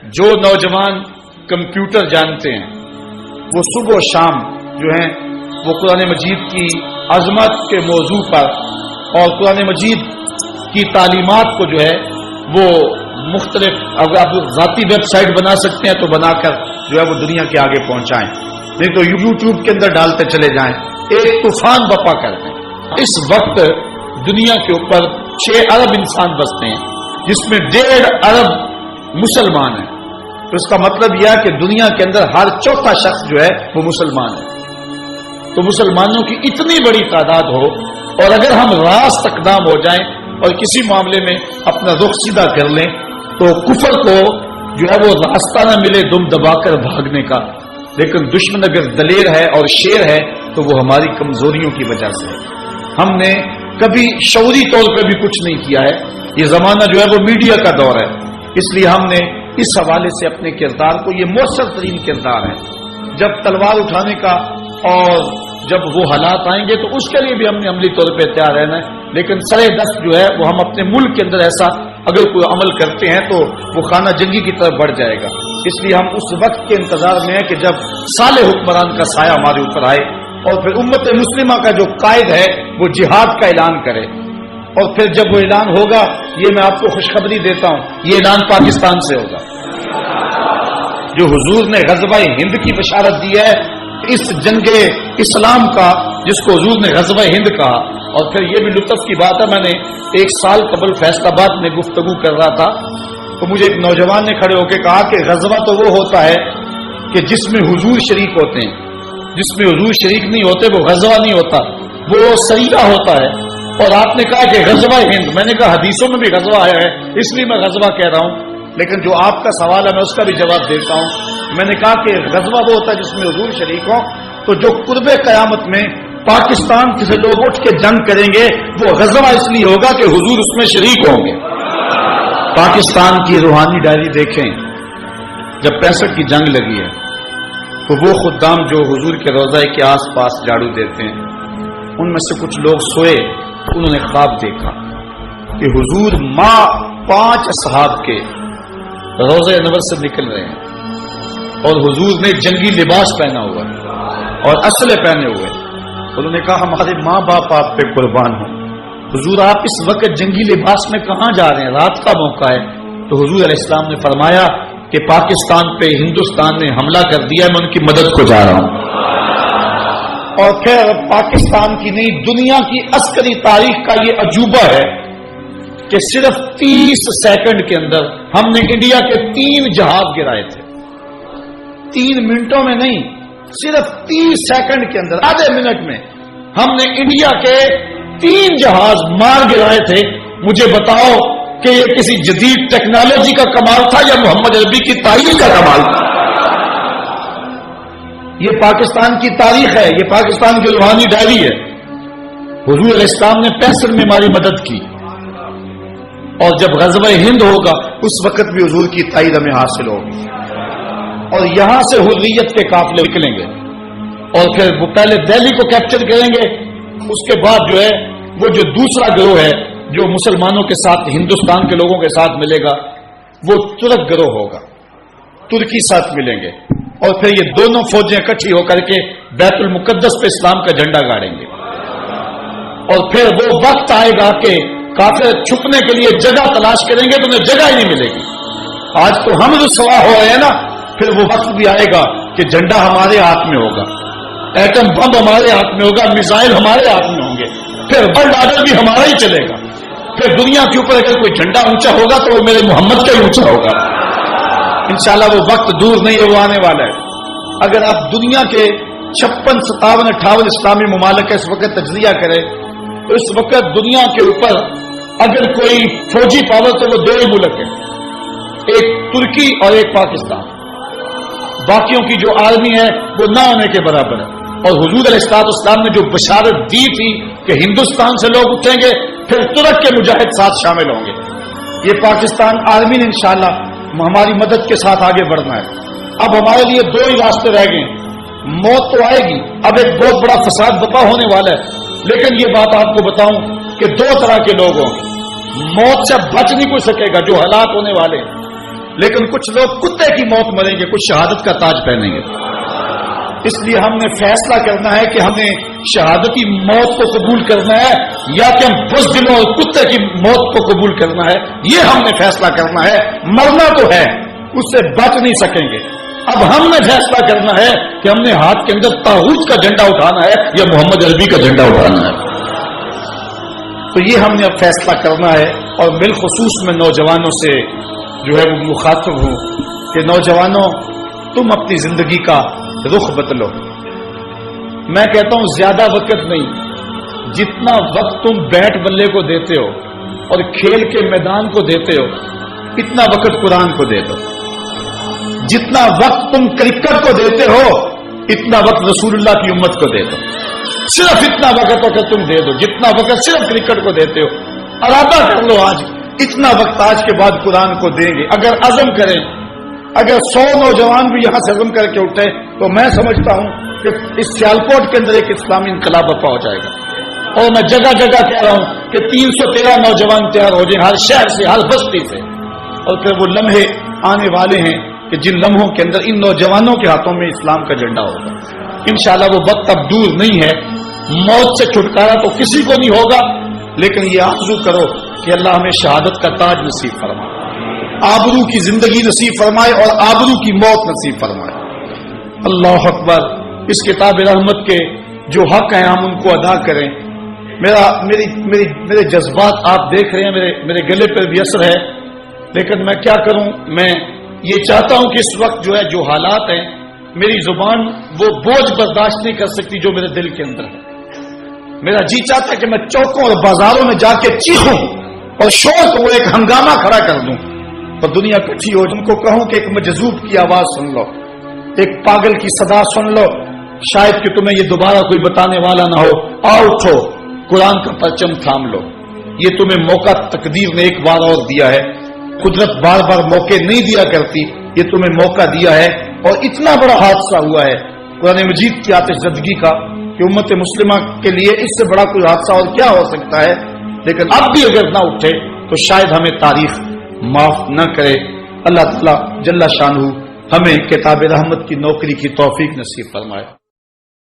جو نوجوان کمپیوٹر جانتے ہیں وہ صبح و شام جو ہیں وہ قرآن مجید کی عظمت کے موضوع پر اور قرآن مجید کی تعلیمات کو جو ہے وہ مختلف، اگر آپ ذاتی ویب سائٹ بنا سکتے ہیں تو بنا کر جو ہے وہ دنیا کے آگے پہنچائیں، نہیں تو یوٹیوب کے اندر ڈالتے چلے جائیں، ایک طوفان بپا کر دیں۔ اس وقت دنیا کے اوپر 6 ارب انسان بستے ہیں جس میں 1.5 ارب مسلمان ہیں، تو اس کا مطلب یہ ہے کہ دنیا کے اندر ہر چوتھا شخص جو ہے وہ مسلمان ہے۔ تو مسلمانوں کی اتنی بڑی تعداد ہو اور اگر ہم راست اقدام ہو جائیں اور کسی معاملے میں اپنا رخ سیدھا کر لیں تو کفر کو جو ہے وہ راستہ نہ ملے دم دبا کر بھاگنے کا، لیکن دشمن اگر دلیر ہے اور شیر ہے تو وہ ہماری کمزوریوں کی وجہ سے ہے۔ ہم نے کبھی شعوری طور پہ بھی کچھ نہیں کیا ہے، یہ زمانہ جو ہے وہ میڈیا کا دور ہے، اس لیے ہم نے اس حوالے سے اپنے کردار کو، یہ مؤثر ترین کردار ہے، جب تلوار اٹھانے کا اور جب وہ حالات آئیں گے تو اس کے لیے بھی ہم نے عملی طور پہ تیار رہنا ہے، لیکن سرے دست جو ہے وہ ہم اپنے ملک کے اندر ایسا اگر کوئی عمل کرتے ہیں تو وہ خانہ جنگی کی طرف بڑھ جائے گا۔ اس لیے ہم اس وقت کے انتظار میں ہیں کہ جب صالح حکمران کا سایہ ہمارے اوپر آئے اور پھر امت مسلمہ کا جو قائد ہے وہ جہاد کا اعلان کرے، اور پھر جب وہ اعلان ہوگا، یہ میں آپ کو خوشخبری دیتا ہوں، یہ اعلان پاکستان سے ہوگا۔ جو حضور نے غزوہ ہند کی بشارت دی ہے، اس جنگ اسلام کا جس کو حضور نے غزوہ ہند کہا، اور پھر یہ بھی لطف کی بات ہے، میں نے 1 سال قبل فیصل آباد میں گفتگو کر رہا تھا تو مجھے ایک نوجوان نے کھڑے ہو کے کہا کہ غزوہ تو وہ ہوتا ہے کہ جس میں حضور شریک ہوتے ہیں، جس میں حضور شریک نہیں ہوتے وہ غزوہ نہیں ہوتا، وہ سریہ ہوتا ہے۔ اور آپ نے کہا کہ غزوہ ہند، میں نے کہا حدیثوں میں بھی غزوہ آیا ہے اس لیے میں غزوہ کہہ رہا ہوں، لیکن جو آپ کا سوال ہے میں اس کا بھی جواب دیتا ہوں۔ میں نے کہا کہ غزوہ وہ ہوتا ہے جس میں حضور شریک ہوں، تو جو قرب قیامت میں پاکستان سے لوگ اٹھ کے جنگ کریں گے وہ غزوہ اس لیے ہوگا کہ حضور اس میں شریک ہوں گے۔ پاکستان کی روحانی ڈائری دیکھیں، جب 65 کی جنگ لگی ہے تو وہ خدام جو حضور کے روضہ کے آس پاس جھاڑو دیتے ہیں، ان میں سے کچھ لوگ سوئے، انہوں نے خواب دیکھا کہ حضور 5 اصحاب کے روضہ انور سے نکل رہے ہیں اور حضور نے جنگی لباس پہنا ہوا اور اسلحے پہنے ہوئے۔ انہوں نے کہا ہمارے ماں باپ آپ پہ قربان ہوں، حضور آپ اس وقت جنگی لباس میں کہاں جا رہے ہیں، رات کا موقع ہے۔ تو حضور علیہ السلام نے فرمایا کہ پاکستان پہ ہندوستان نے حملہ کر دیا، میں ان کی مدد کو جا رہا ہوں۔ اور پھر پاکستان کی نہیں دنیا کی عسکری تاریخ کا یہ عجوبہ ہے کہ صرف 30 سیکنڈ کے اندر ہم نے انڈیا کے 3 جہاز گرائے تھے، 3 منٹوں میں نہیں، صرف 30 سیکنڈ کے اندر، آدھے منٹ میں ہم نے انڈیا کے 3 جہاز مار گرائے تھے۔ مجھے بتاؤ کہ یہ کسی جدید ٹیکنالوجی کا کمال تھا یا محمد عربی کی تاریخ کا کمال تھا؟ یہ پاکستان کی تاریخ ہے، یہ پاکستان کی روحانی ڈائری ہے۔ حضور علیہ السلام نے 65 میں ہماری مدد کی، اور جب غزوہ ہند ہوگا اس وقت بھی حضور کی تائید ہمیں حاصل ہوگی، اور یہاں سے حریت کے قافلے نکلیں گے، اور پھر وہ پہلے دہلی کو کیپچر کریں گے، اس کے بعد جو ہے وہ جو دوسرا گروہ ہے جو مسلمانوں کے ساتھ ہندوستان کے لوگوں کے ساتھ ملے گا وہ ترک گروہ ہوگا، ترکی ساتھ ملیں گے، اور پھر یہ دونوں فوجیں اکٹھی ہو کر کے بیت المقدس پہ اسلام کا جھنڈا گاڑیں گے، اور پھر وہ وقت آئے گا کہ کافر چھپنے کے لیے جگہ تلاش کریں گے تو انہیں جگہ ہی نہیں ملے گی۔ آج تو ہم رسوا ہو رہے ہیں نا، پھر وہ وقت بھی آئے گا کہ جھنڈا ہمارے ہاتھ میں ہوگا، ایٹم بم ہمارے ہاتھ میں ہوگا، میزائل ہمارے ہاتھ میں ہوں گے، پھر ورلڈ آرڈر بھی ہمارا ہی چلے گا، پھر دنیا کے اوپر اگر کوئی جھنڈا اونچا ہوگا تو وہ میرے محمد کا ہی اونچا ہوگا۔ انشاءاللہ وہ وقت دور نہیں ہے، وہ آنے والا ہے۔ اگر آپ دنیا کے 56 57 58 اسلامی ممالک کا اس وقت تجزیہ کریں تو اس وقت دنیا کے اوپر اگر کوئی فوجی پاور تو وہ 2 ہی ملک ہیں، ایک ترکی اور ایک پاکستان، باقیوں کی جو آرمی ہے وہ نہ ہونے کے برابر ہے۔ اور حضور علیہ السلام نے جو بشارت دی تھی کہ ہندوستان سے لوگ اٹھیں گے پھر ترک کے مجاہد ساتھ شامل ہوں گے، یہ پاکستان آرمی نے انشاءاللہ ہماری مدد کے ساتھ آگے بڑھنا ہے۔ اب ہمارے لیے 2 ہی راستے رہ گئے، موت تو آئے گی، اب ایک بہت بڑا فساد برپا ہونے والا ہے، لیکن یہ بات آپ کو بتاؤں کہ 2 طرح کے لوگ ہوں گے، موت سے بچ نہیں کوئی سکے گا، جو حالات ہونے والے لیکن کچھ لوگ کتے کی موت مریں گے، کچھ شہادت کا تاج پہنیں گے. اس لیے ہم نے فیصلہ کرنا ہے کہ ہمیں شہادتی موت کو قبول کرنا ہے یا کہ ہم بزدلوں اور کتے کی موت کو قبول کرنا ہے. یہ ہم نے فیصلہ کرنا ہے. مرنا تو ہے، اس سے بچ نہیں سکیں گے. اب ہم نے فیصلہ کرنا ہے کہ ہم نے ہاتھ کے اندر طاغوت کا جھنڈا اٹھانا ہے یا محمد عربی کا جھنڈا اٹھانا ہے. تو یہ ہم نے اب فیصلہ کرنا ہے. اور بالخصوص میں نوجوانوں سے جو ہے وہ مخاطب ہوں کہ نوجوانوں، تم اپنی زندگی کا رخ بدلو. میں کہتا ہوں زیادہ وقت نہیں، جتنا وقت تم بیٹ بلے کو دیتے ہو اور کھیل کے میدان کو دیتے ہو، اتنا وقت قرآن کو دے دو. جتنا وقت تم کرکٹ کو دیتے ہو، اتنا وقت رسول اللہ کی امت کو دے دو. صرف اتنا وقت اگر تم دے دو، جتنا وقت صرف کرکٹ کو دیتے ہو، ارادہ کر لو آج اتنا وقت آج کے بعد قرآن کو دیں گے. اگر عزم کریں، اگر 100 نوجوان بھی یہاں سے عزم کر کے اٹھے تو میں سمجھتا ہوں کہ اس سیالکوٹ کے اندر ایک اسلامی انقلاب برپا ہو جائے گا. اور میں جگہ جگہ کہہ رہا ہوں کہ 313 نوجوان تیار ہو جائیں، ہر شہر سے، ہر بستی سے. اور پھر وہ لمحے آنے والے ہیں کہ جن لمحوں کے اندر ان نوجوانوں کے ہاتھوں میں اسلام کا جھنڈا ہوگا. انشاءاللہ وہ وقت اب دور نہیں ہے. موت سے چھٹکارا تو کسی کو نہیں ہوگا، لیکن یہ آرزو کرو کہ اللہ ہمیں شہادت کا تاج نصیب فرمائے، آبرو کی زندگی نصیب فرمائے اور آبرو کی موت نصیب فرمائے. اللہ اکبر. اس کتاب رحمت کے جو حق ہیں ہم ان کو ادا کریں. میرے جذبات آپ دیکھ رہے ہیں، میرے گلے پر بھی اثر ہے، لیکن میں کیا کروں. میں یہ چاہتا ہوں کہ اس وقت جو ہے جو حالات ہیں، میری زبان وہ بوجھ برداشت نہیں کر سکتی جو میرے دل کے اندر ہے. میرا جی چاہتا ہے کہ میں چوکوں اور بازاروں میں جا کے چیخوں اور شور کو ایک ہنگامہ کھڑا کر دوں اور دنیا اکٹھی ہو. ان کو کہوں کہ ایک مجذوب کی آواز سن لو، ایک پاگل کی صدا سن لو. شاید کہ تمہیں یہ دوبارہ کوئی بتانے والا نہ ہو. آؤ اٹھو، قرآن کا پرچم تھام لو. یہ تمہیں موقع تقدیر نے ایک بار اور دیا ہے. قدرت بار بار موقع نہیں دیا کرتی، یہ تمہیں موقع دیا ہے. اور اتنا بڑا حادثہ ہوا ہے قرآن مجید کی آتش زدگی کا کہ امت مسلمہ کے لیے اس سے بڑا کوئی حادثہ اور کیا ہو سکتا ہے. لیکن اب بھی اگر نہ اٹھے تو شاید ہمیں تاریخ معاف نہ کرے. اللہ تعالیٰ جل شانہ ہمیں کتاب رحمت کی نوکری کی توفیق نصیب فرمائے.